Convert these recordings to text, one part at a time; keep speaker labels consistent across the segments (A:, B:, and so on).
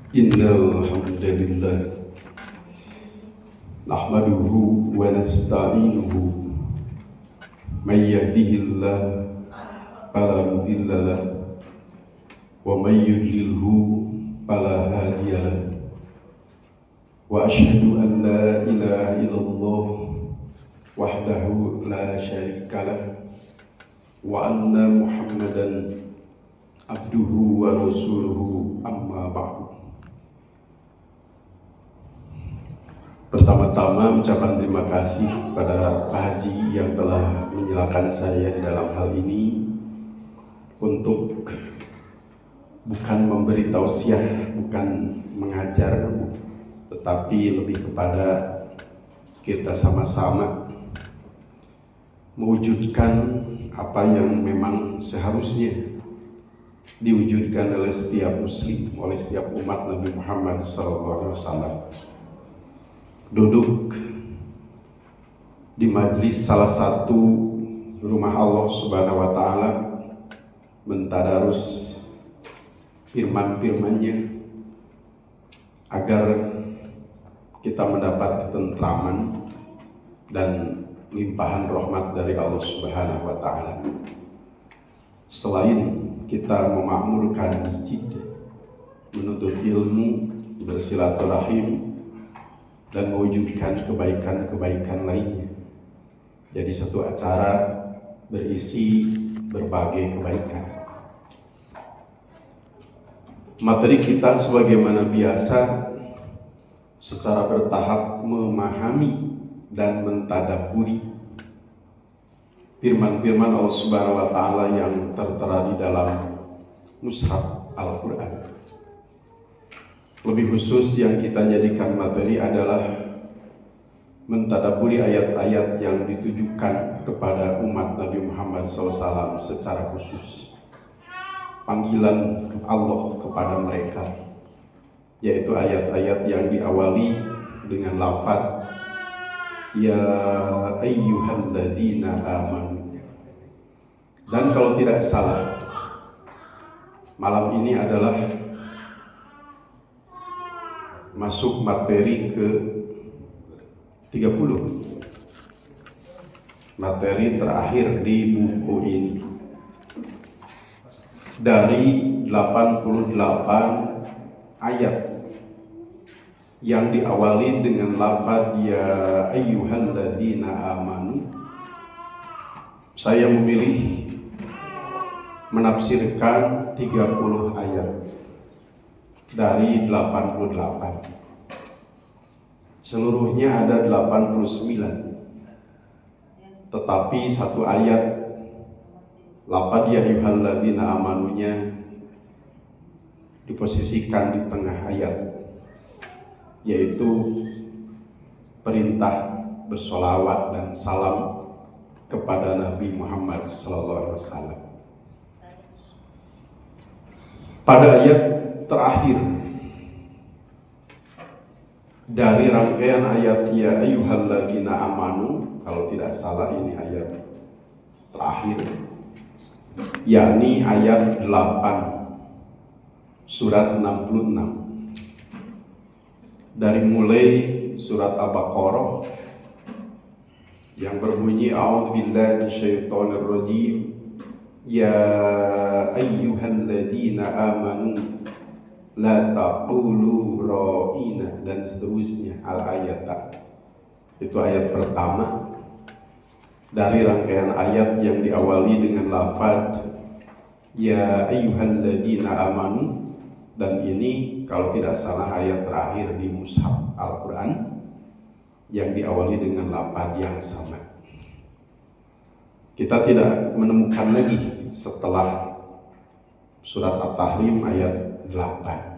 A: Innal hamdalillah nahmaduhu wa nasta'inuhu may yahdihillahu fala mudilla lahu wa may yudlilhu fala hadiya lahu wa asyhadu an la ilaha illallah wahdahu la syarika lahu wa anna Muhammadan abduhu wa rasuluhu amma ba'du. Pertama-tama ucapan terima kasih kepada Pak Haji yang telah menyilahkan saya dalam hal ini untuk bukan memberi tausiah, bukan mengajar, tetapi lebih kepada kita sama-sama mewujudkan apa yang memang seharusnya diwujudkan oleh setiap muslim, oleh setiap umat Nabi Muhammad SAW. Duduk di majlis salah satu rumah Allah Subhanahu wa Ta'ala, mentadarus firman-firmannya agar kita mendapat ketentraman dan limpahan rahmat dari Allah Subhanahu wa Ta'ala. Selain kita memakmurkan masjid, menuntut ilmu, bersilaturahim, dan mewujudkan kebaikan-kebaikan lainnya. Jadi satu acara berisi berbagai kebaikan. Materi kita sebagaimana biasa secara bertahap memahami dan mentadabburi firman-firman Allah Subhanahu wa Ta'ala yang tertera di dalam Mushaf Al-Quran. Lebih khusus yang kita jadikan materi adalah mentadabburi ayat-ayat yang ditujukan kepada umat Nabi Muhammad SAW secara khusus. Panggilan Allah kepada mereka, yaitu ayat-ayat yang diawali dengan lafaz ya ayyuhalladzina amanu. Dan kalau tidak salah, malam ini adalah masuk materi ke 30, materi terakhir di buku ini. Dari 88 ayat yang diawali dengan lafaz ya ayyuhalladzina amanu, saya memilih menafsirkan 30 ayat dari 88. Seluruhnya ada 89. Tetapi satu ayat lafaz ya ayyuhalladzina amanunya diposisikan di tengah ayat, yaitu perintah bersolawat dan salam kepada Nabi Muhammad SAW. Pada ayat terakhir dari rangkaian ayat ya ayyuhalladzina amanu, kalau tidak salah ini ayat terakhir, yakni ayat 8 surat 66. Dari mulai surat Al-Baqarah yang berbunyi a'udzubillahi minasyaitonir rajim ya ayyuhalladzina amanu la taqulu ra'ina, dan seterusnya al-ayat. Itu ayat pertama dari rangkaian ayat yang diawali dengan lafaz ya ayyuhalladzina amanu, dan ini kalau tidak salah ayat terakhir di Mushaf Al-Quran yang diawali dengan lafaz yang sama. Kita tidak menemukan lagi setelah surat At-Tahrim ayat 8.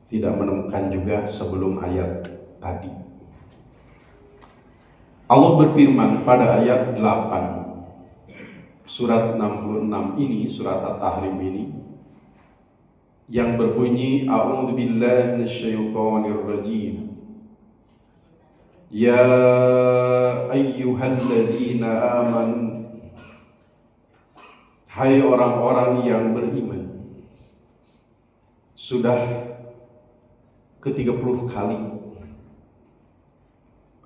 A: Tidak menemukan juga sebelum ayat tadi. Allah berfirman pada ayat 8 surat 66 ini, surat At-Tahrim ini, yang berbunyi a'udzubillahi minasyaitonir rajim ya ayyuhalladzina amanu, hai orang-orang yang beriman, sudah ke-30 kali.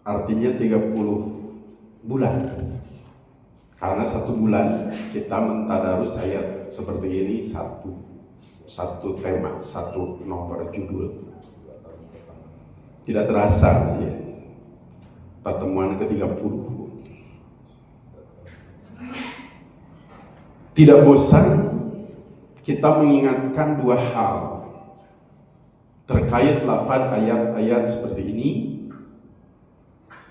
A: Artinya 30 bulan. Karena 1 bulan kita mentadarus ayat seperti ini, satu tema, 1 nomor judul. Tidak terasa ya, pertemuan ke-30. Tidak bosan kita mengingatkan 2 hal terkait lafaz ayat-ayat seperti ini.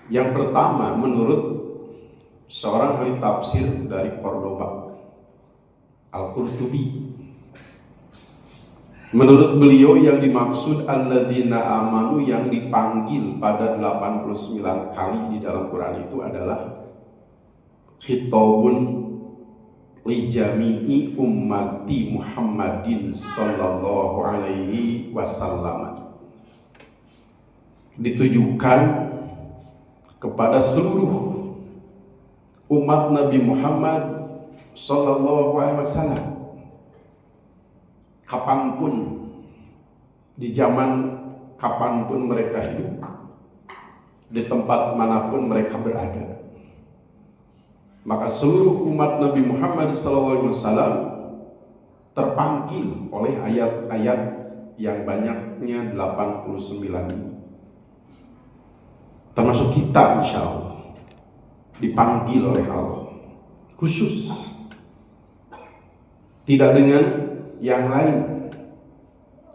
A: Yang pertama, menurut seorang ahli tafsir dari Cordoba, Al-Qurtubi, menurut beliau yang dimaksud alladzina amanu yang dipanggil pada 89 kali di dalam Quran itu adalah khitabun li jami'i ummati Muhammadin sallallahu alaihi wasallam, ditujukan kepada seluruh umat Nabi Muhammad sallallahu alaihi wasallam, kapanpun, di zaman kapanpun mereka hidup, di tempat manapun mereka berada. Maka seluruh umat Nabi Muhammad SAW terpanggil oleh ayat-ayat yang banyaknya 89 ini. Termasuk kita, insya Allah dipanggil oleh Allah khusus, tidak dengan yang lain,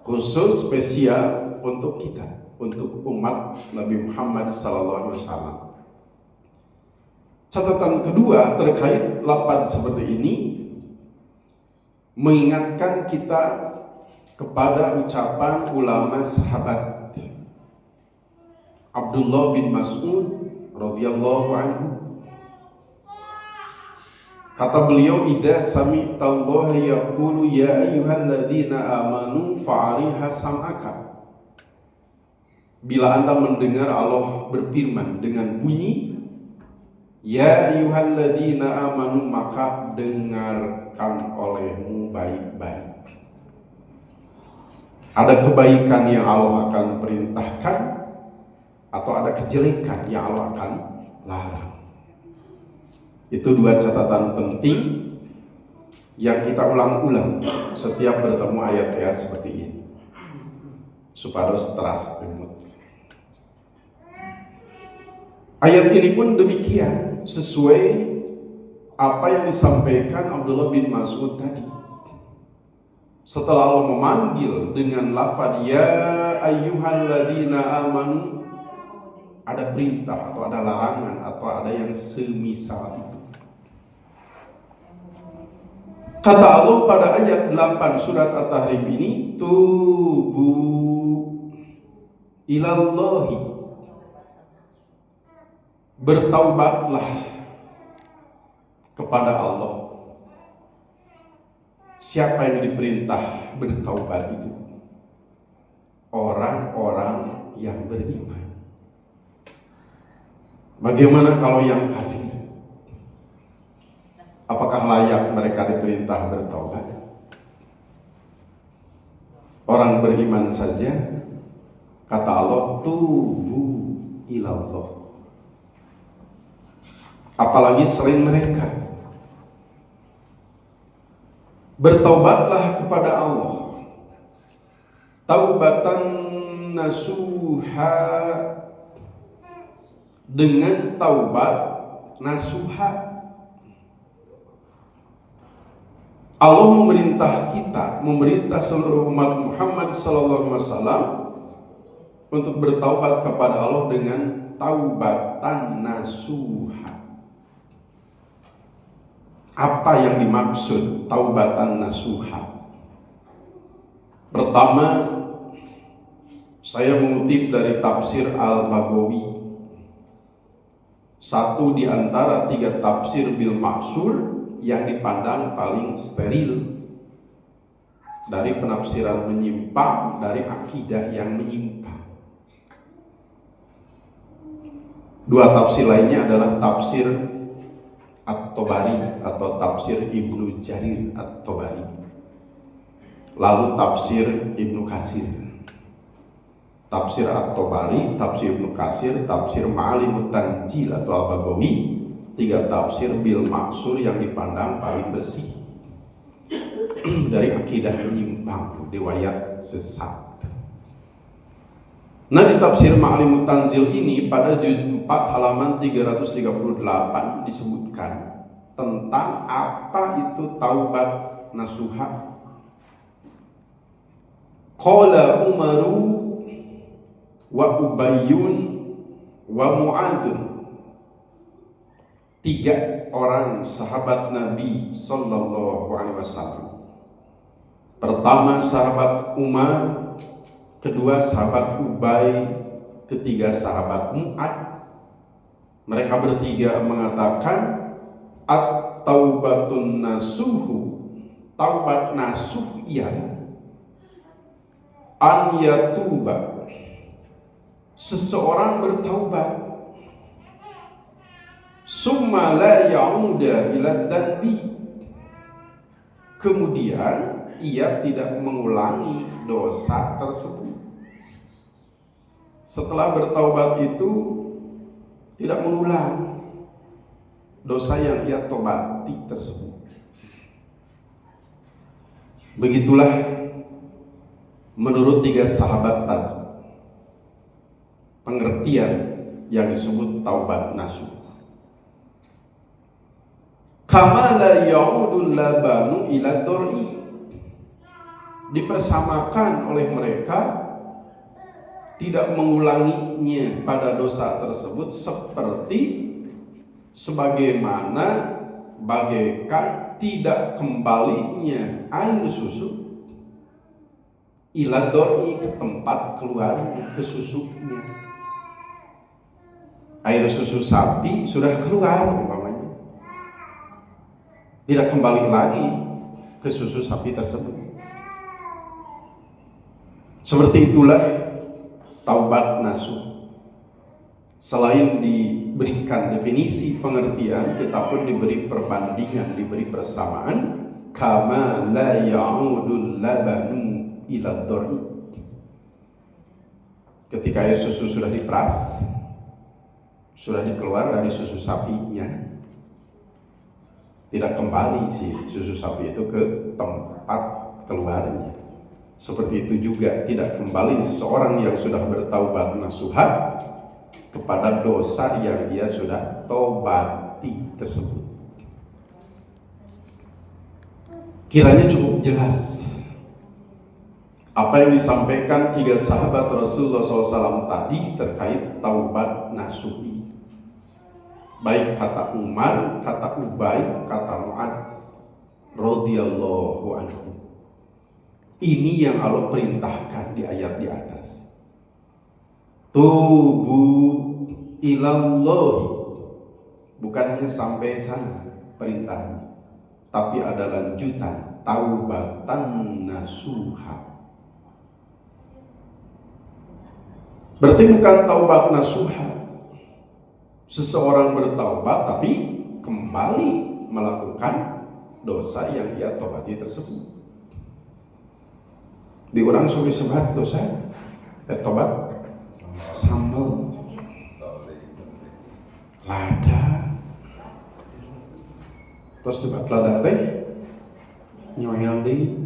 A: khusus spesial untuk kita, untuk umat Nabi Muhammad SAW. Catatan kedua terkait lafaz seperti ini, mengingatkan kita kepada ucapan ulama sahabat Abdullah bin Mas'ud radhiyallahu anhu. Kata beliau, idza sami'tallaha yaqulu ya ayyuhalladzina amanu fa'ariha sam'aka. Bila Anda mendengar Allah berfirman dengan bunyi ya ayyuhalladzina amanu, maka dengarkan olehmu baik-baik. Ada kebaikan yang Allah akan perintahkan atau ada kejelekan yang Allah akan larang. Itu 2 catatan penting yang kita ulang-ulang setiap bertemu ayat-ayat seperti ini, supados teras imut. Ayat ini pun demikian, sesuai apa yang disampaikan Abdullah bin Mas'ud tadi. Setelah Allah memanggil dengan lafaz ya ayyuhalladzina amanu, ada perintah atau ada larangan atau ada yang semisal itu. Kata Allah pada ayat 8 surat At-Tahrim ini, tubu ilallahi, bertaubatlah kepada Allah. Siapa yang diperintah bertaubat itu? Orang-orang yang beriman. Bagaimana kalau yang kafir? Apakah layak mereka diperintah bertaubat? Orang beriman saja, kata Allah, tubu ilallah. Apalagi selain mereka. Bertaubatlah kepada Allah, taubatan nasuha, dengan taubat nasuha. Allah memerintah kita, memerintah seluruh umat Muhammad SAW untuk bertaubat kepada Allah dengan taubatan nasuha. Apa yang dimaksud taubatan nasuha? Pertama, saya mengutip dari tafsir Al-Baghawi, satu di antara 3 tafsir bil ma'sur yang dipandang paling steril dari penafsiran menyimpang, dari akidah yang menyimpang. 2 tafsir lainnya adalah tafsir At-Tabari atau tafsir Ibnu Jarir At-Tabari, lalu tafsir Ibnu Katsir. tafsir At-Tabari, tafsir Ibnu Katsir, tafsir Ma'alimut Tanzil atau Al-Baghawi, 3 tafsir bil maksur yang dipandang paling bersih dari akidah menyimpang, riwayat sesat. Nah, di tafsir Ma'alimut Tanzil ini pada juz 4 halaman 338 disebutkan tentang apa itu taubat nasuha. Qala Umaru wa Ubayyun wa Mu'adun, 3 orang sahabat Nabi Sallallahu Alaihi Wasallam. Pertama sahabat Umar, kedua sahabat Ubay, ketiga sahabat Mu'ad. Mereka bertiga mengatakan at-taubatun nasuhu, taubat nasuh ialah an yatuba, seseorang bertaubat, summa la ya'uda ila dzanbi, kemudian ia tidak mengulangi dosa tersebut. Setelah bertaubat itu tidak mengulangi dosa yang ia tobati tersebut. Begitulah menurut 3 sahabat tadi pengertian yang disebut taubat nasuh. Kama la ya'udul labanu ila dor'i, dipersamakan oleh mereka tidak mengulanginya pada dosa tersebut seperti sebagaimana bagaikan tidak kembalinya air susu ila dor'i, ke tempat keluarnya, ke susuknya. Air susu sapi sudah keluar umpamanya, tidak kembali lagi ke susu sapi tersebut. Seperti itulah taubat nasuh. Selain diberikan definisi pengertian, kita pun diberi perbandingan, diberi persamaan. Kama la ya'udul labanu ila dor'i, ketika air susu sudah diperas, sudah dikeluar dari susu sapinya, tidak kembali si susu sapi itu ke tempat keluarnya. Seperti itu juga tidak kembali seseorang yang sudah bertaubat nasuha kepada dosa yang ia sudah tobati tersebut. Kiranya cukup jelas apa yang disampaikan 3 sahabat Rasulullah SAW tadi terkait taubat nasuh ini. Baik kata Umar, kata Ubay, kata Mu'ad radhiyallahu anhu. Ini yang Allah perintahkan di ayat di atas. Tubu ilallahi, bukan hanya sampai sana perintahnya, tapi ada lanjutan, taubatan nasuha. Berarti bukan taubat nasuha, seseorang bertaubat tapi kembali melakukan dosa yang ia tobati tersebut. Di orang sudah sebat dosa, tobat sambal, lada, terus debat lada teh nyoel di,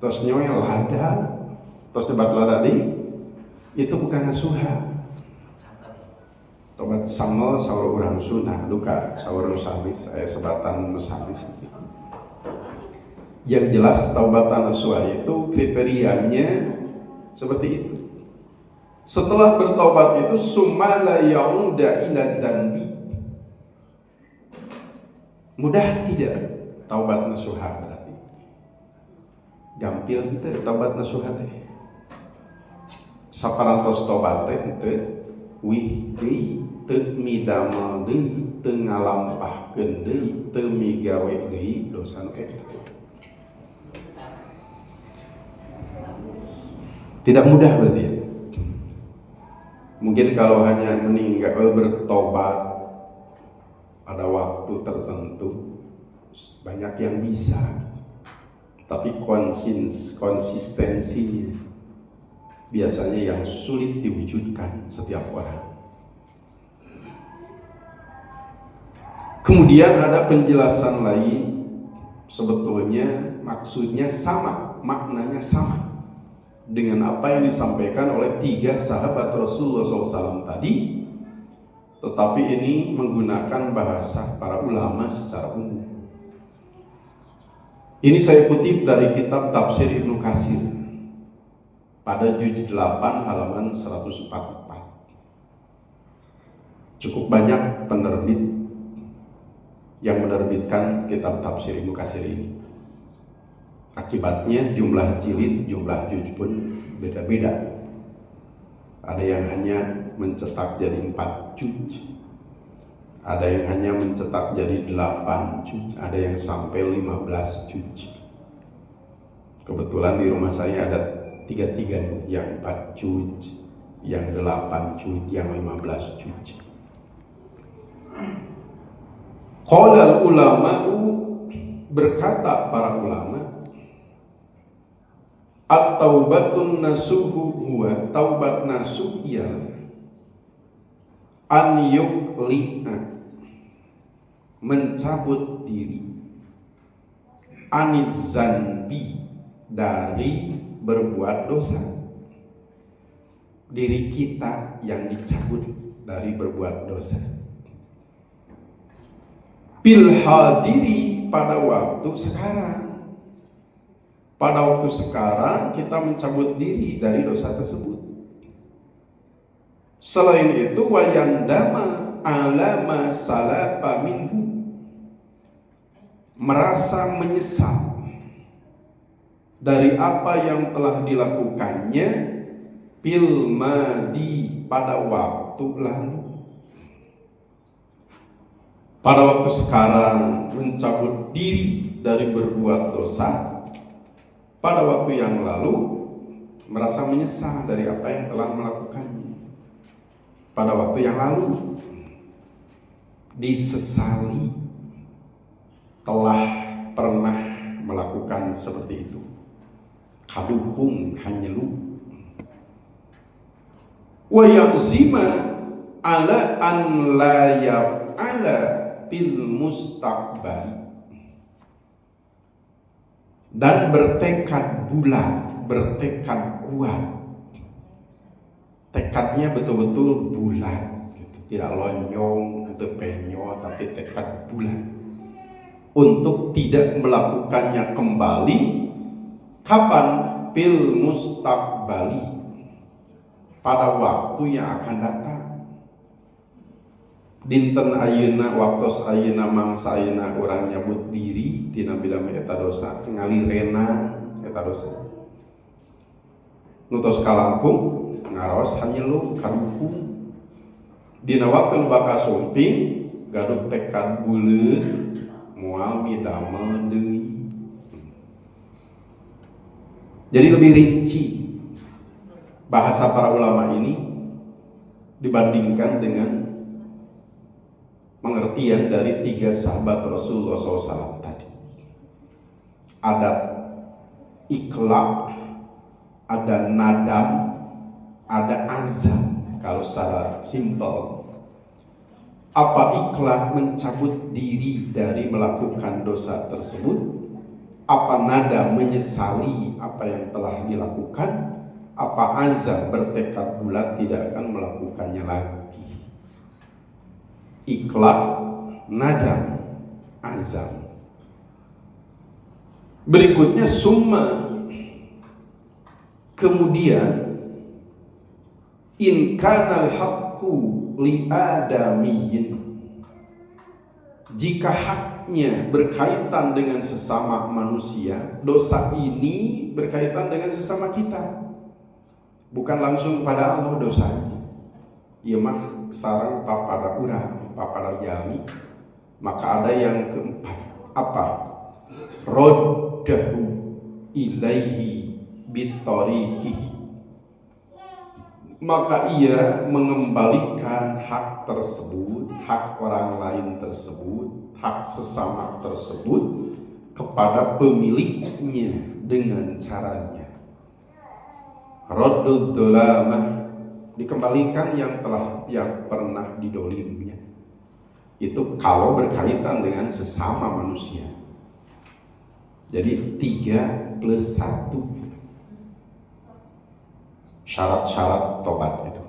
A: terus nyoel lada, terus debat lada di. Itu bukan nasuha. Tobat sambal sahur orang Sunda, duka sahur nusalis, sebatan nusalis. Yang jelas taubatan nasuha itu kriterianya seperti itu. Setelah bertobat itu summa la ya'uda ila dzanbi, mudah tidak taubat nasuha berarti. Gampil teh taubat nasuha teh. Saparantos tobat teh teu wih deui, teu midamel deui, teu ngalampahkeun deui, teu migawe deui dosa nu eta. Tidak mudah berarti ya. Mungkin kalau hanya meninggal bertobat pada waktu tertentu banyak yang bisa, tapi konsistensinya biasanya yang sulit diwujudkan setiap orang. Kemudian ada penjelasan lain, sebetulnya maksudnya sama, maknanya sama dengan apa yang disampaikan oleh 3 sahabat Rasulullah SAW tadi, tetapi ini menggunakan bahasa para ulama secara umum. Ini saya kutip dari kitab Tafsir Ibnu Katsir pada juz 8 halaman 144. Cukup banyak penerbit yang menerbitkan kitab Tafsir Ibnu Katsir ini. Akibatnya jumlah jilid, jumlah juz pun beda-beda. Ada yang hanya mencetak jadi 4 juz, ada yang hanya mencetak jadi 8 juz, ada yang sampai 15 juz. Kebetulan di rumah saya ada 3-3, yang 4 juz, yang 8 juz, yang 15 juz. Qala ulama'u, berkata para ulama, at-taubatun nasuhu huwa, taubat nasuh ialah an yuqli'a, mencabut diri, aniz zanbi, dari berbuat dosa. Diri kita yang dicabut dari berbuat dosa. Bil hadiri, pada waktu sekarang. Pada waktu sekarang kita mencabut diri dari dosa tersebut. Selain itu, wayandama ala ma salafa minhu, merasa menyesal dari apa yang telah dilakukannya, bil madi, pada waktu lalu. Pada waktu sekarang mencabut diri dari berbuat dosa, pada waktu yang lalu merasa menyesal dari apa yang telah melakukannya. Pada waktu yang lalu disesali telah pernah melakukan seperti itu. Kaduhum hanyelu. Wa ya'zima ala an la yaf'ala bil mustaqbal, dan bertekad bulat, bertekad kuat. Tekadnya betul-betul bulat, gitu. Tidak lonyong, tidak penyo, tapi tekad bulat untuk tidak melakukannya kembali. Kapan? Bil mustaqbali, pada waktu yang akan datang. Dinten ayeuna, waktos ayeuna, mangsa ayeuna urang nyabut diri tina bidang eta dosa, ngalirena eta dosa. Nutos kalangkung ngaros hanyelu karuhung. Dina waktu bakal sumping gaduh tekad buleun moal midamel deui. Jadi lebih rinci bahasa para ulama ini dibandingkan dengan pengertian dari 3 sahabat Rasulullah SAW tadi. Ada ikhlas, ada nadam, ada azam. Kalau secara simpel, apa ikhlas? Mencabut diri dari melakukan dosa tersebut. Apa nadam? Menyesali apa yang telah dilakukan. Apa azam? Bertekad bulat tidak akan melakukannya lagi. Ikhlas, nadam, azam. Berikutnya summa, kemudian in kanal haqqu li adamiyyin, jika haknya berkaitan dengan sesama manusia, dosa ini berkaitan dengan sesama kita, bukan langsung pada Allah dosanya. Ieu mah sareng papada urang, papada jami. Maka ada yang keempat, apa? Roddahu ilaihi bitariqihi, maka ia mengembalikan hak tersebut, hak orang lain tersebut, hak sesama tersebut kepada pemiliknya dengan caranya. Raddud dolamah, dikembalikan yang pernah didolimnya. Itu kalau berkaitan dengan sesama manusia. Jadi 3 plus 1 syarat-syarat tobat itu.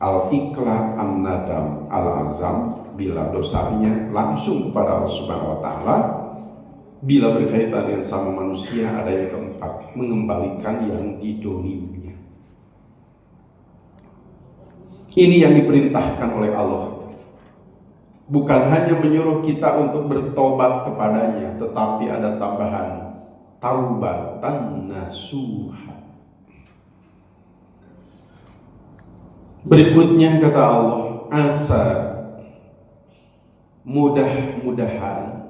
A: Al-iqla an-nadam al-azam, bila dosanya langsung kepada Allah Subhanahu wa taala. Bila berkaitan dengan sama manusia, ada yang keempat, mengembalikan yang didoliminya. Ini yang diperintahkan oleh Allah. Bukan hanya menyuruh kita untuk bertobat kepadanya, tetapi ada tambahan, taubatan nasuha. Berikutnya kata Allah, asa, mudah-mudahan,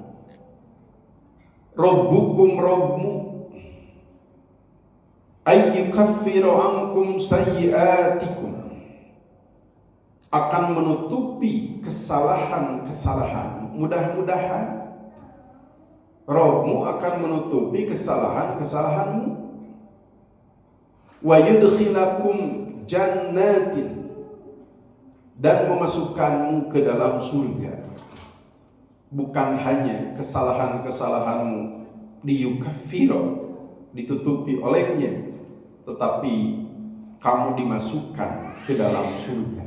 A: Rabbukum Rabbmu ayyukaffiru ankum sayyiatikum, akan menutupi kesalahan-kesalahan. Mudah-mudahan Rabbmu akan menutupi kesalahan-kesalahanmu. Wa yudkhilakum jannatin, dan memasukkanmu ke dalam surga. Bukan hanya kesalahan-kesalahanmu diyukaffiru, ditutupi olehnya, tetapi kamu dimasukkan ke dalam surga.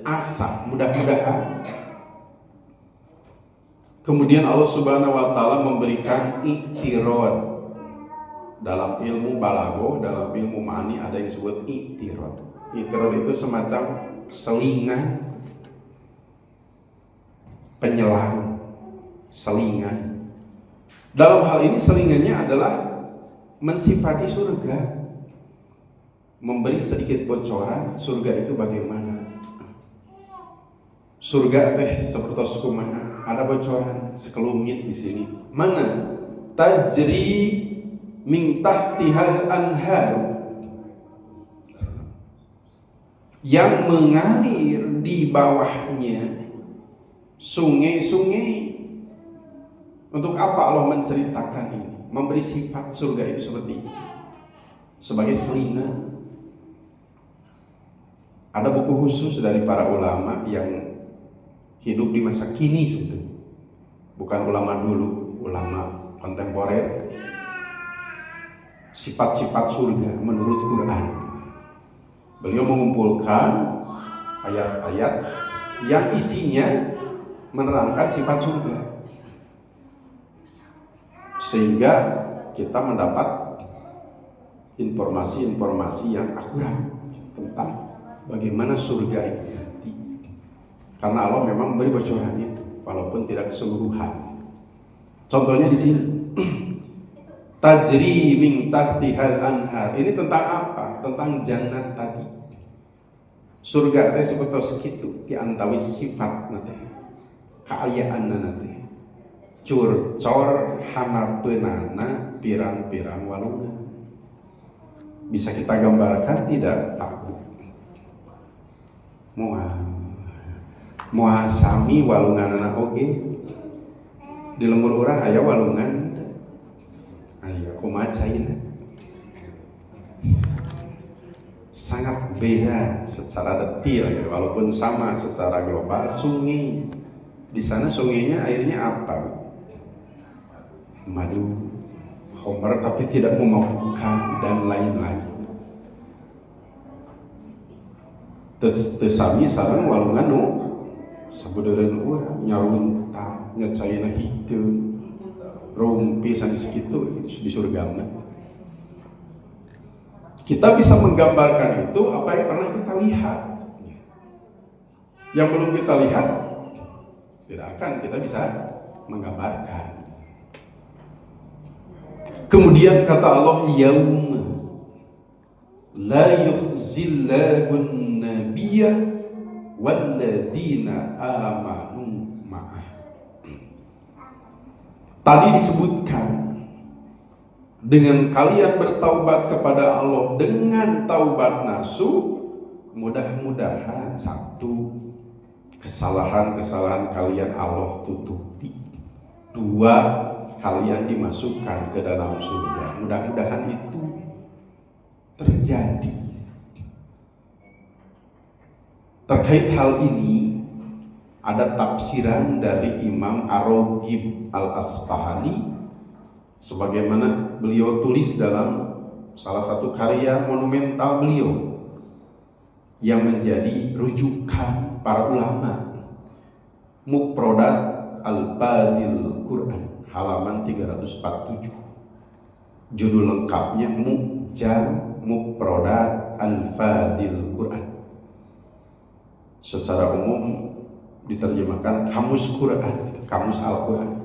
A: Asa, mudah-mudahan. Kemudian Allah Subhanahu wa taala memberikan iktirad. Dalam ilmu balaghah, dalam ilmu ma'ani ada yang disebut iktirad. Iktirad itu semacam selingan, penyelang, selingan. Dalam hal ini selingannya adalah mensifati surga, memberi sedikit bocoran surga itu bagaimana. Surga teh seperti kumaha, ada bocoran sekelumit di sini. Mana? Tajri min tahtihal anhar, yang mengalir di bawahnya sungai-sungai. Untuk apa Allah menceritakan ini? Memberi sifat surga itu seperti itu, sebagai selingan. Ada buku khusus dari para ulama yang hidup di masa kini sebetulnya, bukan ulama dulu, ulama kontemporer. Sifat-sifat surga menurut Quran. Beliau mengumpulkan ayat-ayat yang isinya menerangkan sifat surga, sehingga kita mendapat informasi-informasi yang akurat tentang bagaimana surga itu nanti. Karena Allah memang memberi bocoran itu, walaupun tidak keseluruhan. Contohnya di sini, tajri min tahtihal anhar. Ini tentang apa? Tentang jannat tadi. Surga teh sebetul segitu di antawis sifat nanti, keayaan nanti. Curcor hanapeunana pirang-pirang walungan. Bisa kita gambarkan tidak? Tahu. Moal sami walunganana oge. Di lembur urang aya walungan. Aya kumaha caina. Sangat beda secara detail ya, walaupun sama secara global. Sungai di sana, sungainya airnya apa? Madu, homer, tapi tidak memabukkan dan lain-lain. Tesami sareng walungan nu sabeudeureuh urang nyarunta nyacaina hideung rumpi sanes kitu di surga mah. Kita bisa menggambarkan itu apa yang pernah kita lihat. Yang belum kita lihat tidak akan kita bisa menggambarkan. Kemudian kata Allah, yauma la yukhzillahun nabiyya walladzina amanu ma'ah. Tadi disebutkan, dengan kalian bertaubat kepada Allah dengan taubat nasuh, mudah-mudahan satu, kesalahan-kesalahan kalian Allah tutupi. Dua, kalian dimasukkan ke dalam surga. Mudah-mudahan itu terjadi. Terkait hal ini ada tafsiran dari Imam Ar-Raghib Al-Asfahani sebagaimana beliau tulis dalam salah satu karya monumental beliau yang menjadi rujukan para ulama, Mufradat Al-Badil Quran, halaman 347. Judul lengkapnya Mu'jam Mufradat Al-Fadil Quran. Secara umum diterjemahkan kamus Quran, kamus Al-Quran.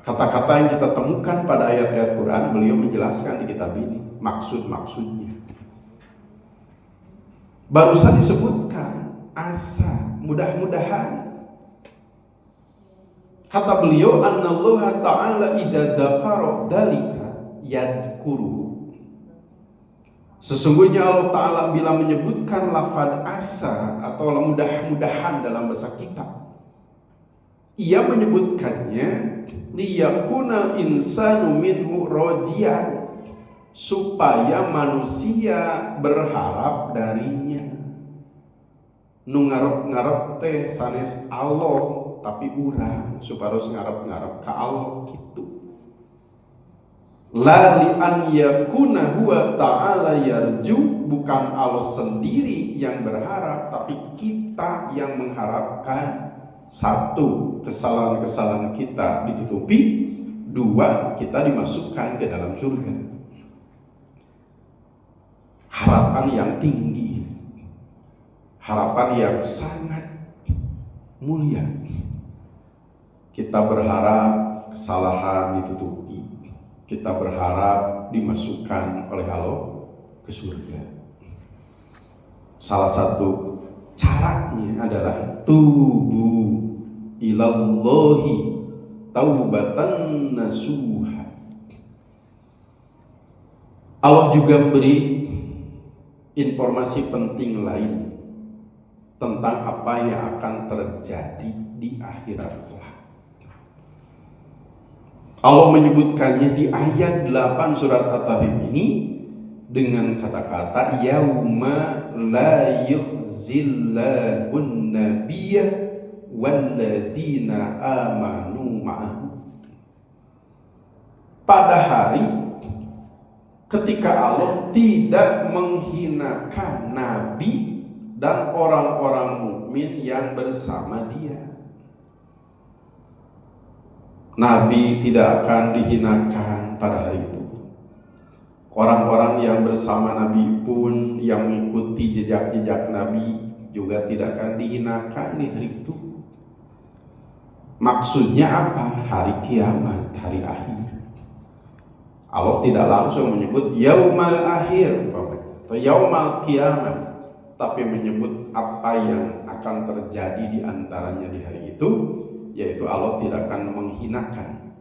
A: Kata-kata yang kita temukan pada ayat-ayat Quran, beliau menjelaskan di kitab ini maksud-maksudnya. Barusan disebutkan asa, mudah-mudahan. Kata beliau, annallaha ta'ala idza dzakara dzalika yadhkuru. Sesungguhnya Allah Ta'ala bila menyebutkan lafaz asa atau mudah-mudahan dalam bahasa kita, ia menyebutkannya liyakuna insanu minhu rojian, supaya manusia berharap darinya. Nu ngarep-ngarep teh sanes Allah, tapi urang supados ngarep-ngarep ka Allah kitu. La li an yakuna huwa ta'ala yarju, bukan Allah sendiri yang berharap, tapi kita yang mengharapkan. Satu, kesalahan-kesalahan kita ditutupi. Dua, kita dimasukkan ke dalam surga. Harapan yang tinggi, harapan yang sangat mulia. Kita berharap kesalahan ditutupi, kita berharap dimasukkan oleh Allah ke surga. Salah satu caranya adalah tubu ilallahi taubatan nasuha. Allah juga beri informasi penting lain tentang apa yang akan terjadi di akhirat kelak. Allah menyebutkannya di ayat 8 surat At-Tahrim ini dengan kata-kata yauma la yukhzillahun nabiyya walladzina amanu ma'ahu. Pada hari ketika Allah tidak menghinakan nabi dan orang-orang mukmin yang bersama dia. Nabi tidak akan dihinakan pada hari itu. Orang-orang yang bersama Nabi pun, yang mengikuti jejak-jejak Nabi juga tidak akan dihinakan di hari itu. Maksudnya apa? Hari kiamat, hari akhir. Allah tidak langsung menyebut yaumal akhir atau yaumal kiamat, tapi menyebut apa yang akan terjadi di antaranya di hari itu, yaitu Allah tidak akan menghinakan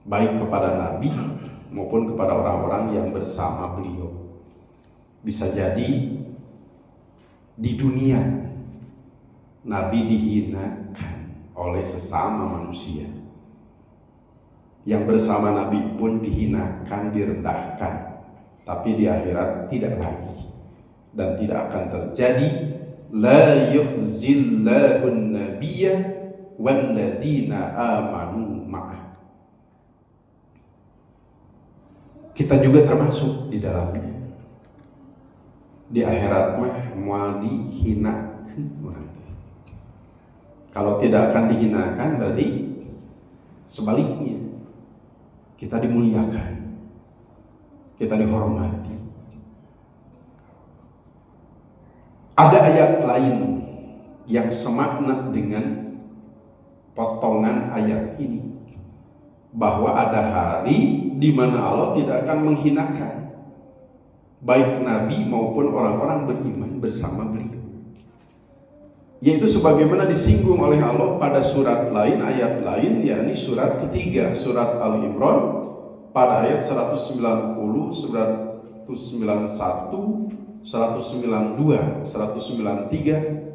A: baik kepada Nabi maupun kepada orang-orang yang bersama beliau. Bisa jadi di dunia Nabi dihinakan oleh sesama manusia, yang bersama Nabi pun dihinakan, direndahkan, tapi di akhirat tidak lagi dan tidak akan terjadi. La yukhzillahun nabiyya walladzina amanu ma'ah. Kita juga termasuk di dalamnya. Di akhirat mah moal dihinakeun urang. Kalau tidak akan dihinakan berarti sebaliknya kita dimuliakan, kita dihormati. Ada ayat lain yang semakna dengan potongan ayat ini, bahwa ada hari di mana Allah tidak akan menghinakan baik Nabi maupun orang-orang beriman bersama beliau, yaitu sebagaimana disinggung oleh Allah pada surat lain, ayat lain, yakni surat ketiga, surat Al-Imran, pada ayat 190, 191, 192, 193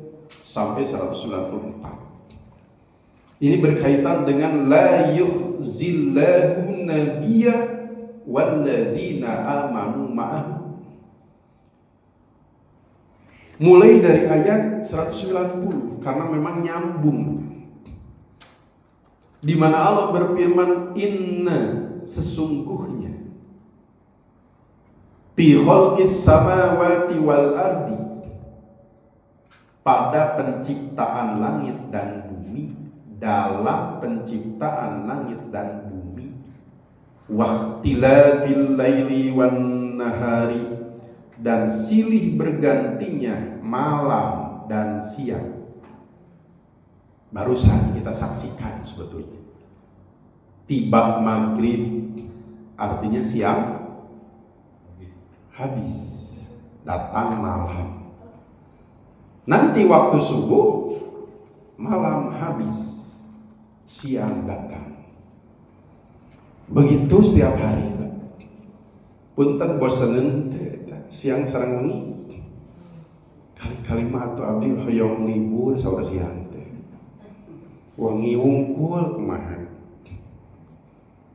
A: sampai 194. Ini berkaitan dengan la yukhzillahu nabiyya walladzina amanu ma'ahu. Mulai dari ayat 190 karena memang nyambung, di mana Allah berfirman, inna sesungguhnya fi khalqis samawati wal ardi, pada penciptaan langit dan bumi, dalam penciptaan langit dan bumi, waqtilafil laili wan nahari, dan silih bergantinya malam dan siang. Barusan kita saksikan sebetulnya tiba maghrib artinya siang habis, datang malam. Nanti waktu subuh malam habis, siang datang. Begitu setiap hari. Punten boseneun siang sareng wengi kali-kali mah atuh abdi hoyong libur saur siang teh wengi wungkul kumaha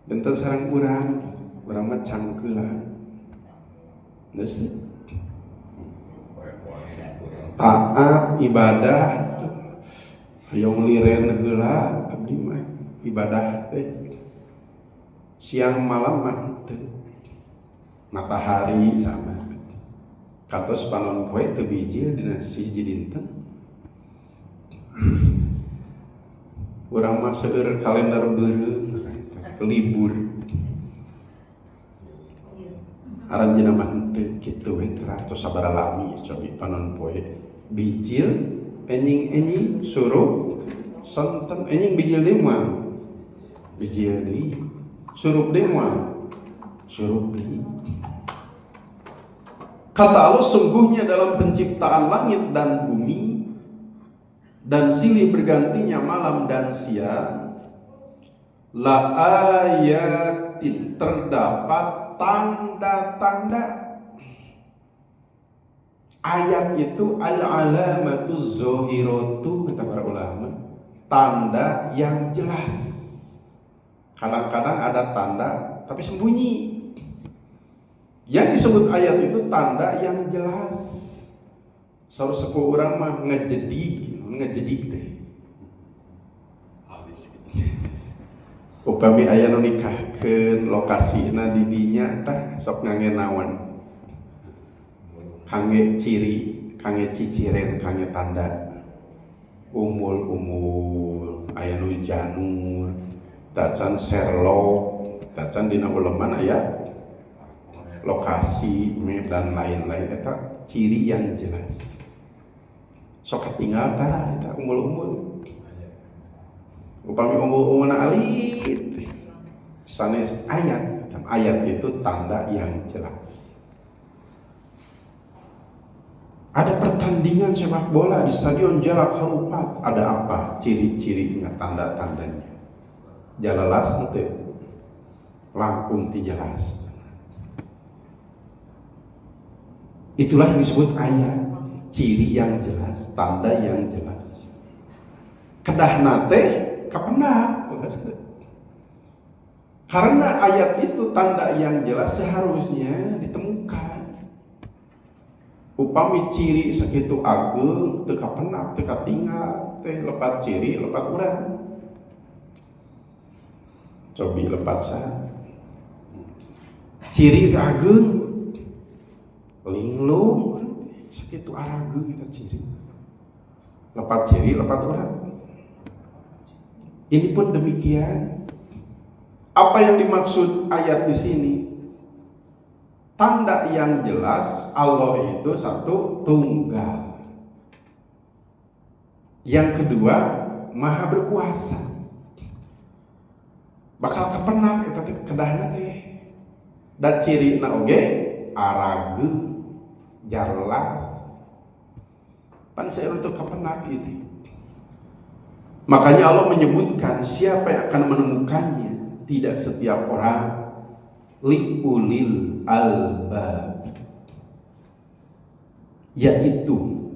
A: benten sareng urang mah cangkeulan geus taat ibadah hoyong liren heula abdi mah ibadah teh siang malam mah teu matahari sama katos panon poe teu bijil dina siji dinten. Urang mah seueur kalender beureuh libur. Aranjeunna mah teu kitu we tos sabaraha lami cobi panon poe bijil enjing surup sonten enjing bijil deui moal bijil deui surup deui moal surup deui. Kata Allah, sungguhnya dalam penciptaan langit dan bumi dan silih bergantinya malam dan siang, la ayatin, terdapat tanda-tanda. Ayat itu al-alamatu zohiratu, kata para ulama, tanda yang jelas. Kadang-kadang ada tanda tapi sembunyi. Yang disebut ayat itu tanda yang jelas. Saur sepuh urang mah ngejedik teh. Upami aya nu nikahkeun lokasina di dinya tah sok ngangge naon. Kangge ciri, kangge ciciren, kangge tanda. Umul, aya nu janur, tacan serlok, tacan dina uleman aya lokasi dan lain-lain, eta ciri yang jelas. Sok ketinggal tara eta umbul-umbul. Upami umbul-umbulna alit sanes ayat. Ayat itu tanda yang jelas. Ada pertandingan sepak bola di Stadion Jalak Harupat, ada apa ciri-cirinya, tanda-tandanya? Jalalas henteu. Langkung ti jelas. Itulah yang disebut ayat, ciri yang jelas, tanda yang jelas. Kedahna teh kapendak, karena ayat itu tanda yang jelas seharusnya ditemukan. Upami ciri sakitu ageung teu kapendak, teu katinggal, teh lepat ciri, lepat urang. Cobi lepat sa. Ciri teu ageung linglung sakitu arageung eta ciri. Lepat ciri, lepat urang. Ini pun demikian. Apa yang dimaksud ayat di sini? Tanda yang jelas Allah itu satu, tunggal. Yang kedua, maha berkuasa. Bakal kepenak eta teh kedahna teh. Da cirina oge arageung jarlas. Pan saya untuk kepenak itu. Makanya Allah menyebutkan siapa yang akan menemukannya. Tidak setiap orang. Liulil albab, yaitu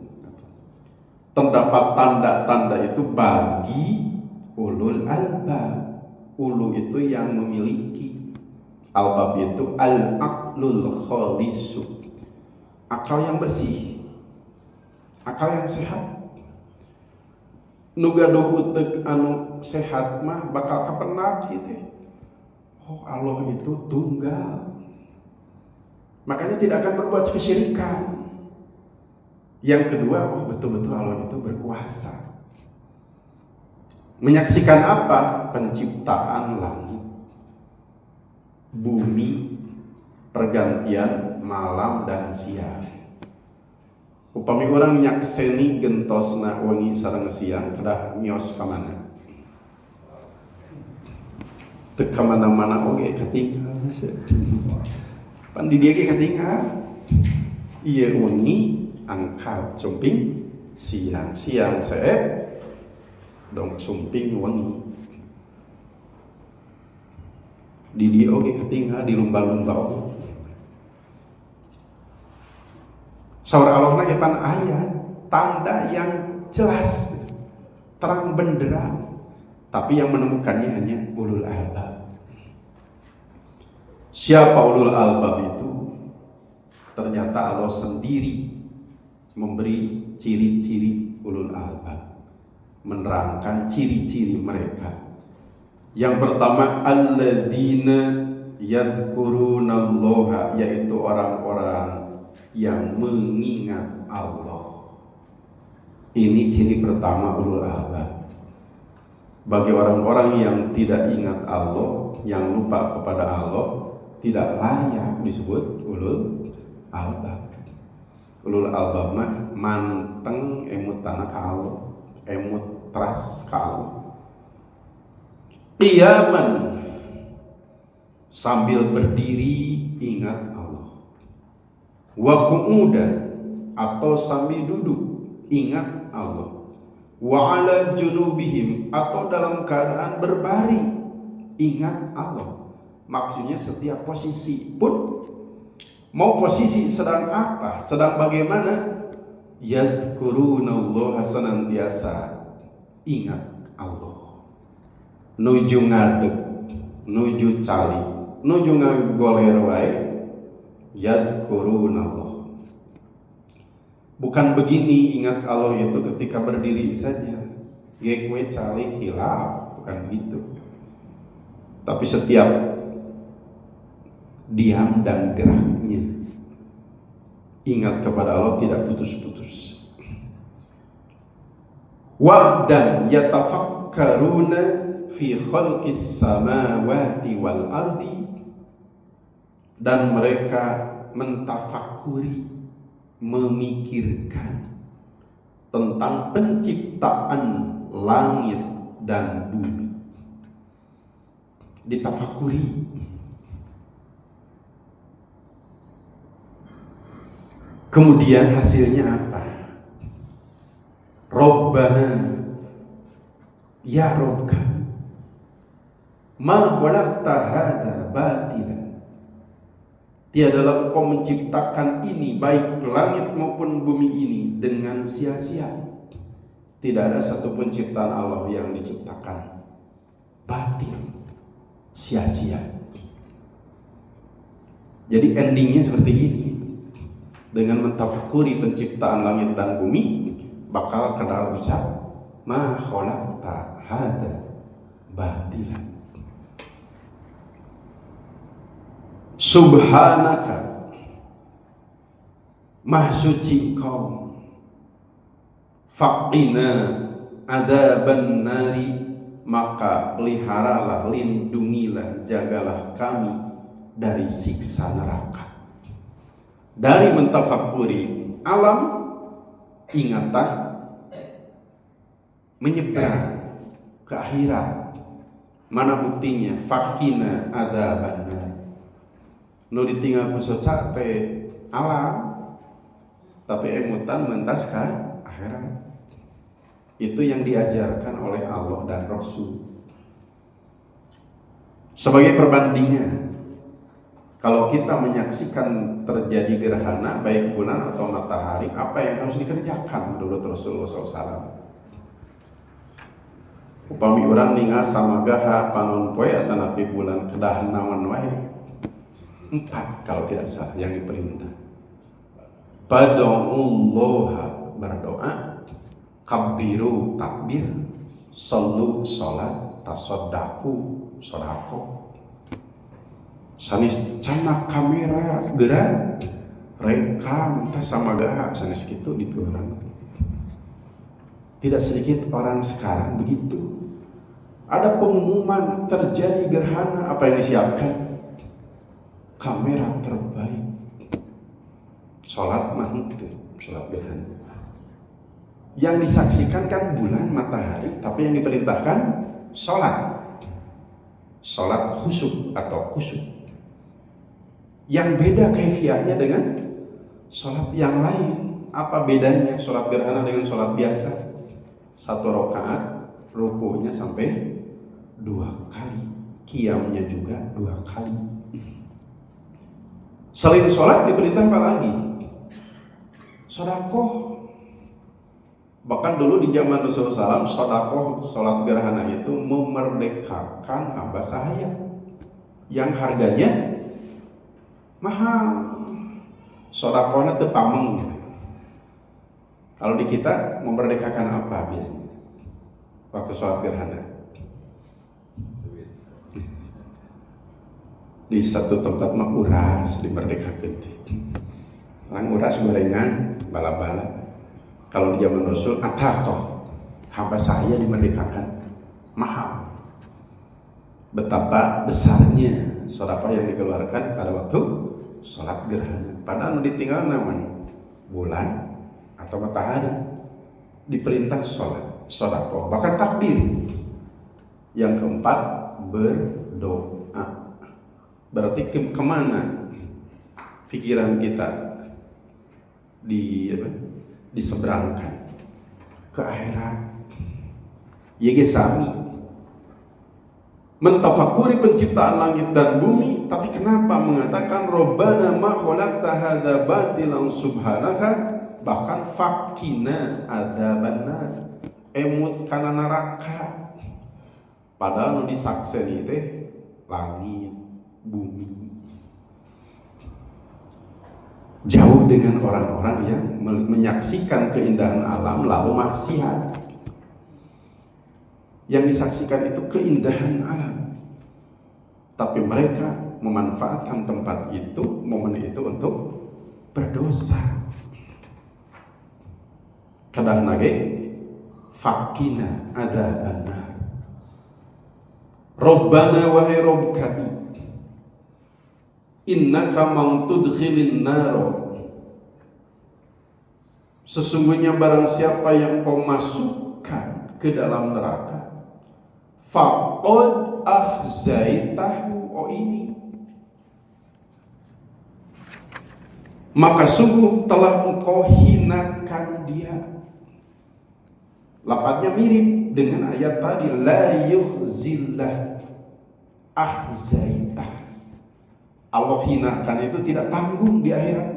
A: terdapat tanda-tanda itu bagi ulul albab. Ulu itu yang memiliki, Albab itu al-aqlul khalisu, akal yang bersih, akal yang sehat. Nu gaduh utek anu sehat mah bakal kapenat gitu. Oh, Allah itu tunggal. Makanya tidak akan berbuat kesyirikan. Yang kedua, oh betul-betul Allah itu berkuasa. Menyaksikan apa? Penciptaan langit, bumi, pergantian malam dan siang. Upami orang nyakseni gentosna wengi sareng siang kedah mios ka mana? Teu ka mana-mana oge katinggal. Pan di dieu ge katinggal. Ieu wengi angkat sumping siang, siang sae dong sumping wengi. Di dieu oge katinggal di lumba-lumba oge. Saur Allah pan ayat tanda yang jelas, terang benderang, tapi yang menemukannya hanya ulul albab. Siapa ulul albab itu? Ternyata Allah sendiri memberi ciri-ciri ulul albab, menerangkan ciri-ciri mereka. Yang pertama, alladzina yazkurunallaha, yaitu orang-orang yang mengingat Allah. Ini ciri pertama ulul albab. Bagi orang-orang yang tidak ingat Allah, yang lupa kepada Allah, tidak layak disebut ulul albab. Ulul albab mah manteng emut tanah ka Allah, emut teras ka Allah. Qiyaman, sambil berdiri ingat Allah. Wa qu'udan, atau sambil duduk ingat Allah. Wa ala junubihim, atau dalam keadaan berbaring ingat Allah. Maksudnya setiap posisi pun, mau posisi sedang apa, sedang bagaimana, yazkurunallaha, senantiasa ingat Allah. Nuju ngadeg, nuju cali, nuju ngagoler wae, yadkurunallah. Bukan begini ingat Allah itu ketika berdiri saja, gekwe calik hilaf, bukan begitu. Tapi setiap diam dan geraknya ingat kepada Allah, tidak putus-putus. Wa dan yatafakkaruna fi khalqis samawati wal ardi, dan mereka mentafakuri, memikirkan tentang penciptaan langit dan bumi. Ditafakuri. Kemudian hasilnya apa? Rabbana, ya Rabb kami, ma khalaqta hadza batila, tiadalah Engkau menciptakan ini, baik langit maupun bumi ini, dengan sia-sia. Tidak ada satu penciptaan Allah yang diciptakan batil, sia-sia. Jadi endingnya seperti ini. Dengan mentafakuri penciptaan langit dan bumi, bakal kenal ucap ma khalaqta hadza batila. Subhanaka, Maha suci Engkau, faqina adzaban nari, maka peliharalah, lindungilah, jagalah kami dari siksa neraka. Dari mentafakuri alam, ingatan menyeberang ke akhirat. Mana buktinya? Faqina adzaban nari. Nu ditinggal ku capek alam, tapi emutan mentas ka akhirat. Itu yang diajarkan oleh Allah dan Rasul. Sebagai perbandingan, kalau kita menyaksikan terjadi gerhana baik bulan atau matahari, apa yang harus dikerjakan menurut Rasulullah SAW? Upami urang ningal samagaha panon poe atanapi bulan kedah naon wae, 4 kalau tidak salah yang diperintah. Pada'ullaha berdoa, kabbiru takbir, sallu salat, tasaddaku sodako. Sanis cana kamera gerak rekam tas sama gak sanis gitu di orang. Tidak sedikit orang sekarang begitu. Ada pengumuman terjadi gerhana, apa yang disiapkan? Kamera terbaik. Sholat itu, sholat gerhana. Yang disaksikan kan bulan, matahari, tapi yang diperintahkan sholat. Sholat khusyuk atau khusyuk. Yang beda kaifiahnya dengan sholat yang lain. Apa bedanya sholat gerhana dengan sholat biasa? 1 rakaat, rukunya sampai 2 kali, qiyamnya juga 2 kali. Selain sholat diperintah apa lagi? Sodakoh. Bahkan dulu di zaman Rasulullah SAW, sodakoh, sholat gerhana itu memerdekakan hamba sahaya yang harganya mahal. Sodakohnya teu pameng gitu. Kalau di kita memerdekakan apa biasanya waktu sholat gerhana? Di satu tempat mah uras dimerdekakan. Orang uras gorengan, bala-bala. Kalau di zaman Rasul, atakoh, hamba saya dimerdekakan, mahal. Betapa besarnya sedekah yang dikeluarkan pada waktu sholat gerhana. Padahal ditinggal namanya bulan atau matahari, diperintah sholat, sedekah, bahkan takbir. Yang keempat, berdoa. Berarti kemana pikiran kita diseberangkan? Ke akhirat. Yege sami mentafakuri penciptaan langit dan bumi, tapi kenapa mengatakan Rabbana ma khalaqta hadza batilan subhanaka, bahkan fakina adzabannar, emut kana neraka. Padahal nu disakseni teh langit, bumi. Jauh dengan orang-orang yang menyaksikan keindahan alam lalu maksiat. Yang disaksikan itu keindahan alam, tapi mereka memanfaatkan tempat itu, momen itu untuk berdosa. Kadang lagi fakina adzabannar. Rabbana wahai Rabb kami, innaka man tudkhilin nar, sesungguhnya barang siapa yang kau masukkan ke dalam neraka, faqad ahzaitahu, oh ini, maka sungguh telah engkau hinakan dia. Lafadznya mirip dengan ayat tadi, la yukhzillah ahzaitah. Allah hinakan itu tidak tanggung di akhirat.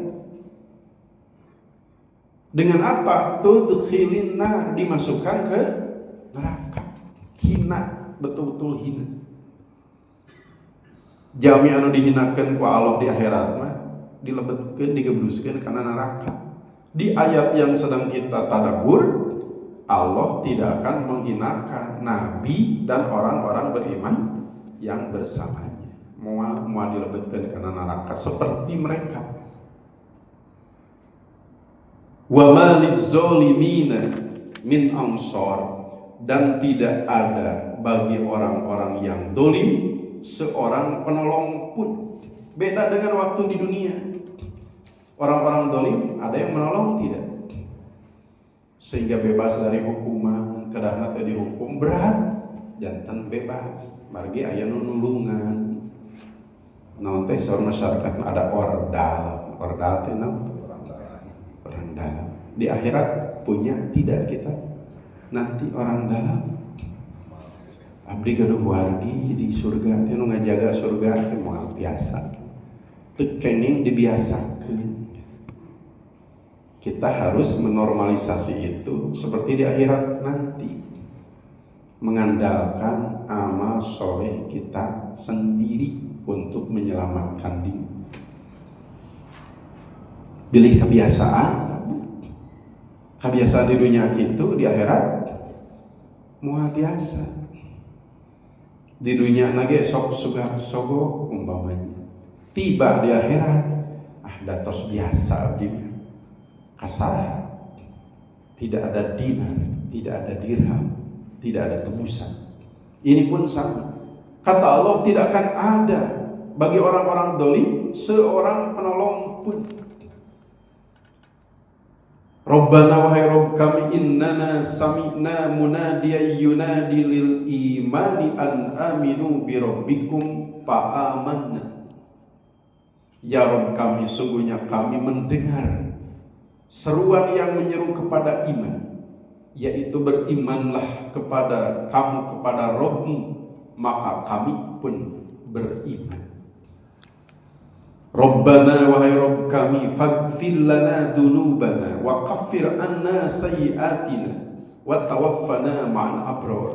A: Dengan apa? Tudkhilin nar, dimasukkan ke neraka. Hina, betul-betul hina. Jami anu dihinakan ku Allah di akhirat mah dilebetkeun, digebruskeun kana neraka. Di ayat yang sedang kita tadabbur, Allah tidak akan menghinakan nabi dan orang-orang beriman yang bersamanya. Mau dilebetkan karena neraka seperti mereka. Wa ma lizzalimina min ansor, dan tidak ada bagi orang-orang yang dolim seorang penolong pun. Beda dengan waktu di dunia. Orang-orang dolim ada yang menolong, tidak, sehingga bebas dari hukuman. Kadang teh dihukum berat, jantan bebas, margi aya nu nulungan. Naon teh saur masyarakat ada ordal teh naon? Orang dalam. Di akhirat punya tidak kita? Nanti orang dalam. Abdi gaduh wargi di surga teh nu ngajaga surga teh moal tiasa. Teu kenging dibiasakeun. Kita harus menormalisasi itu seperti di akhirat nanti. Mengandalkan amal soleh kita sendiri untuk menyelamatkan diri. Pilih kebiasaan. Kebiasaan di dunia gitu, di akhirat mual biasa. Di dunia nage sok sugar sogok umpamanya. Tiba di akhirat, datos biasa abdi kasar. Tidak ada dinar, tidak ada dirham, tidak ada tebusan. Ini pun sama. Kata Allah, tidak akan ada bagi orang-orang dolim seorang penolong pun. Rabbana wahai Rabb kami, innana sami'na munadiyan yunadi lil imani an aminu bi rabbikum fa amanna. Ya Rabb kami, sungguhnya kami mendengar seruan yang menyeru kepada iman, yaitu berimanlah kepada kamu, kepada Rabbmu, maka kami pun beriman. Rabbana wahai Rabb kami, faghfir lana dunubana wa kaffir anna sayyiatina wa tawaffana ma'al abrar.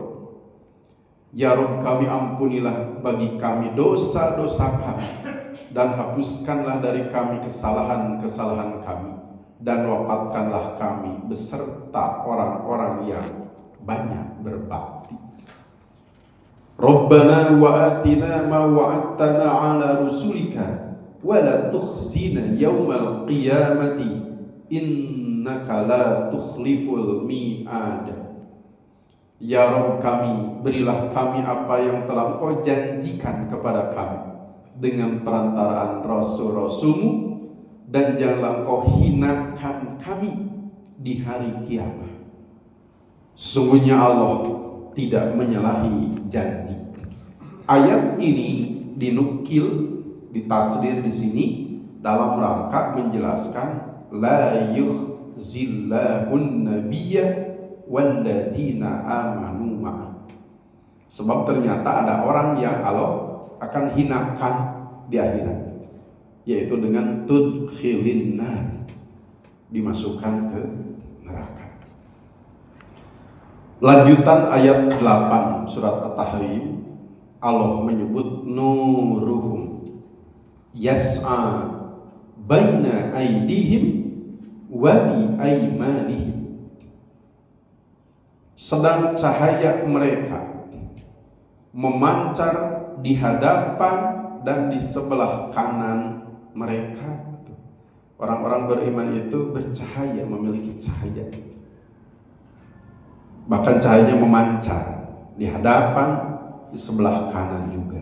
A: Ya Rabb kami, ampunilah bagi kami dosa-dosa kami dan hapuskanlah dari kami kesalahan-kesalahan kami, dan wafatkanlah kami beserta orang-orang yang banyak berbakti. Rabbana wa atina ma wa'adtana ala rusulika wa la tukhzina yawmal qiyamati innaka la tukhliful mi'ad. Ya Rabb kami, berilah kami apa yang telah Engkau janjikan kepada kami dengan perantaraan rasul-rasulmu, dan janganlah Engkau hinakan kami di hari kiamat. Sungguhnya Allah tidak menyalahi janji. Ayat ini dinukil, ditasdir di sini dalam rangka menjelaskan la yukhzillahun nabiyya walladzina amanu ma'a. Sebab ternyata ada orang yang Allah akan hinakan di akhirat, yaitu dengan tudkhilin nar, dimasukkan ke neraka. Lanjutan ayat 8 surat At-Tahrim, Allah menyebut nuruhum yas'a baina aydihim wa bi aymanihim. Sedang cahaya mereka memancar di hadapan dan di sebelah kanan mereka. Orang-orang beriman itu bercahaya, memiliki cahaya. Bahkan cahayanya memancar di hadapan, di sebelah kanan juga.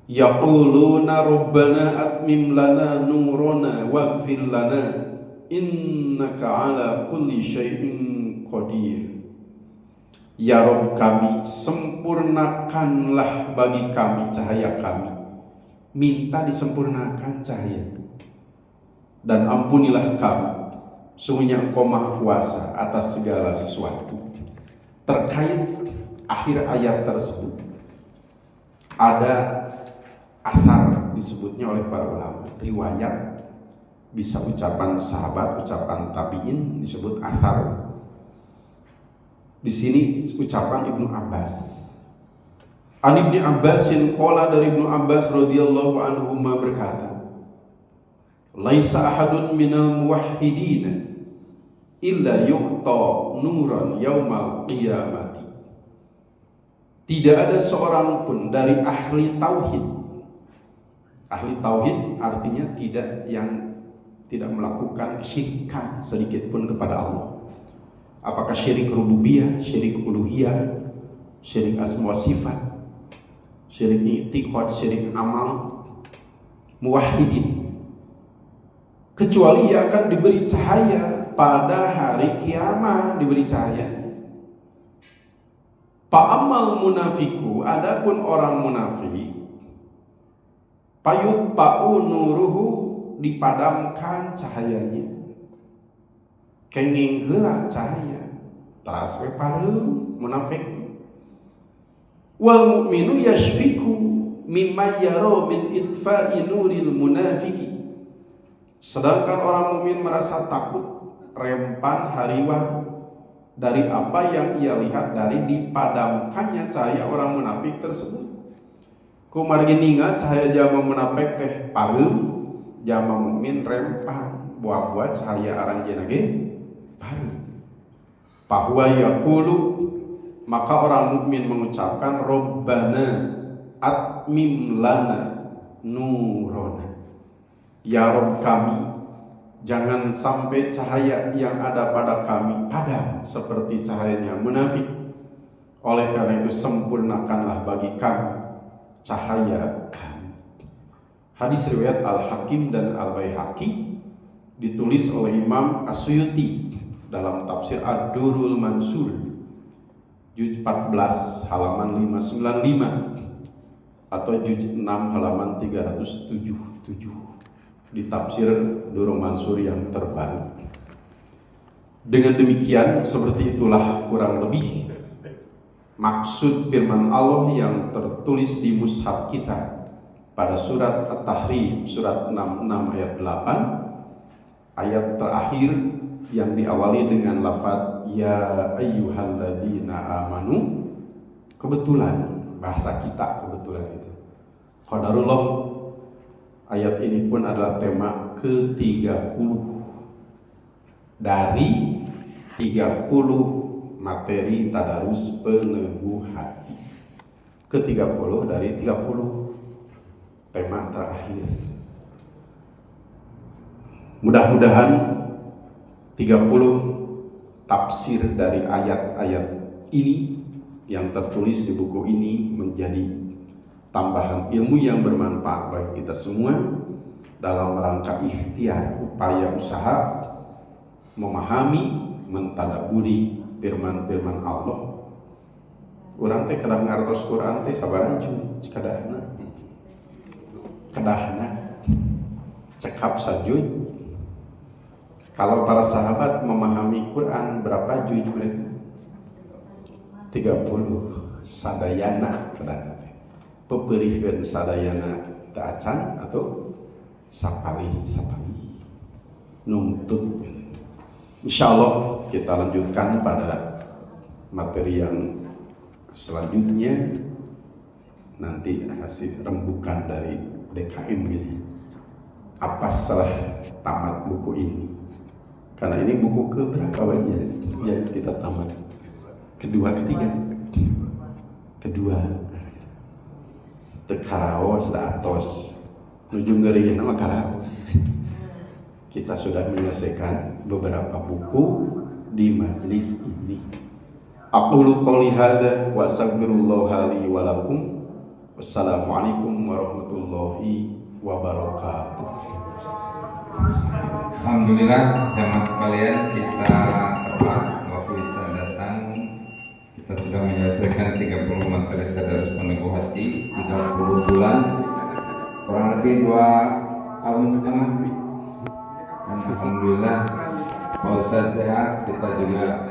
A: Yaquluna rabbana atmim lana nurana waghfir lana innaka ala kulli syai'in qadir. Ya Rabb kami, sempurnakanlah bagi kami cahaya kami. Minta disempurnakan cahaya. Dan ampunilah kami, sungguhnya Engkau Maha Kuasa atas segala sesuatu. Terkait akhir ayat tersebut ada asar disebutnya oleh para ulama, riwayat, bisa ucapan sahabat, ucapan tabi'in, disebut asar. Di sini ucapan Ibnu Abbas. An Ibnu Abbasin qala, dari Ibnu Abbas radhiyallahu anhu berkata, laisa ahadun minal muwahhidin illa yu'ta nuran yaumal qiyamati. Tidak ada seorang pun dari ahli tauhid. Ahli tauhid artinya tidak melakukan kesyirikan sedikit pun kepada Allah. Apakah syirik rububiyah, syirik uluhiyah, syirik asma wa sifat, syirik i'tiqad, syirik amal, muwahhidin, kecuali ia akan diberi cahaya pada hari kiamat, diberi cahaya. Fa'amal munafiku, adapun orang munafik, payut pa'u nuruhu, dipadamkan cahayanya, kenging heula cahaya, teras we pareum munafik. Wal mu'minu yashfiku mimma yara min itfa'i nuril munafiki. Sedangkan orang mukmin merasa takut, rempan hariwang dari apa yang ia lihat dari dipadamkannya cahaya orang munafik tersebut. Kumargi ningal cahaya jama munafik teh pareum, jama mukmin rempan buah-buah cahaya aranjeun ge baru. Bahwa yaqulu, maka orang mukmin mengucapkan Rabbana atmim lana nurona. Ya Rabb kami, jangan sampai cahaya yang ada pada kami padam seperti cahayanya munafik. Oleh karena itu sempurnakanlah bagi kami cahaya kami. Hadis riwayat Al-Hakim dan Al-Baihaqi, ditulis oleh Imam As-Suyuti dalam tafsir Ad-Durrul Mansur juz 14 halaman 595 atau juz 6 halaman 377 di tafsir Durrul Mansur yang terbaru. Dengan demikian, seperti itulah kurang lebih maksud firman Allah yang tertulis di mushaf kita pada surat At-Tahrim surat 66 ayat 8, ayat terakhir yang diawali dengan lafaz ya ayyuhalladzina amanu. Kebetulan bahasa kita kebetulan itu qadarullah, ayat ini pun adalah tema ke-30 dari 30 materi tadarus peneguh hati, ke-30 dari 30 tema terakhir. Mudah-mudahan 30 tafsir dari ayat-ayat ini yang tertulis di buku ini menjadi tambahan ilmu yang bermanfaat bagi kita semua dalam rangka ikhtiar upaya usaha memahami, mentadaburi firman-firman Allah. Urang teh kadang ngartos Quran teh sabaraha cuy kadahna cekap sajud. Kalau para sahabat memahami Quran berapa juz mereka? 30 sadayana kadang peperihkeun sadayana teu acan atau sapali nuntut. Insyaallah kita lanjutkan pada materi yang selanjutnya, nanti hasil rembukan dari DKM ini apa setelah tamat buku ini, karena ini buku keberapa yang kita tamat? Kedua tekaraos atos nuju ngeureuyeuh nama karaos. Kita sudah menyelesaikan beberapa buku di majelis ini. Aqulu qouli hadza wa astaghfirullah li wa lakum. Wassalamualaikum warahmatullahi wabarakatuh.
B: Alhamdulillah jamaah sekalian, kita tepat waktu bisa datang. Kita sudah menyelesaikan 30 materi tadarus peneguh hati, 30 bulan, kurang lebih 2 tahun setengah. Dan alhamdulillah Pak Ustaz sehat, kita juga